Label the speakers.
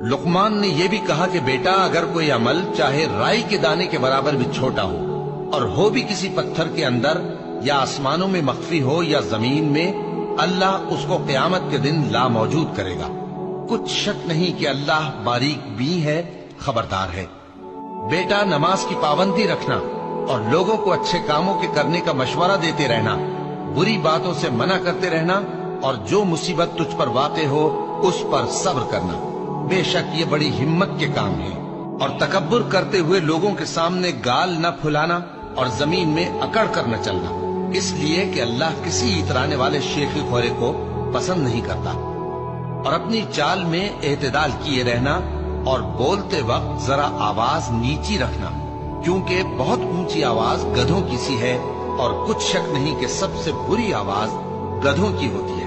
Speaker 1: लुकमान ने यह भी कहा कि बेटा, अगर कोई अमल चाहे राई के दाने के बराबर भी छोटा हो और हो भी किसी पत्थर के अंदर या आसमानों में मख्फी हो या जमीन में, अल्लाह उसको क़यामत के दिन ला मौजूद करेगा। कुछ शक नहीं कि अल्लाह बारीक बीन है, खबरदार है। बेटा, नमाज की पाबंदी रखना और लोगों को अच्छे कामों के करने का मशवरा देते रहना, बुरी बातों से मना करते रहना, और जो मुसीबत तुझ पर वाक़े हो उस पर सब्र करना। बेशक ये बड़ी हिम्मत के काम है। और तकब्बुर करते हुए लोगों के सामने गाल न फुलाना और जमीन में अकड़ कर न चलना, इसलिए कि अल्लाह किसी इतराने वाले शेखी खोरे को पसंद नहीं करता। और अपनी चाल में एतदाल किए रहना और बोलते वक्त जरा आवाज नीची रखना, क्योंकि बहुत ऊंची आवाज गधों की सी है और कुछ शक नहीं कि सबसे बुरी आवाज गधों की होती है।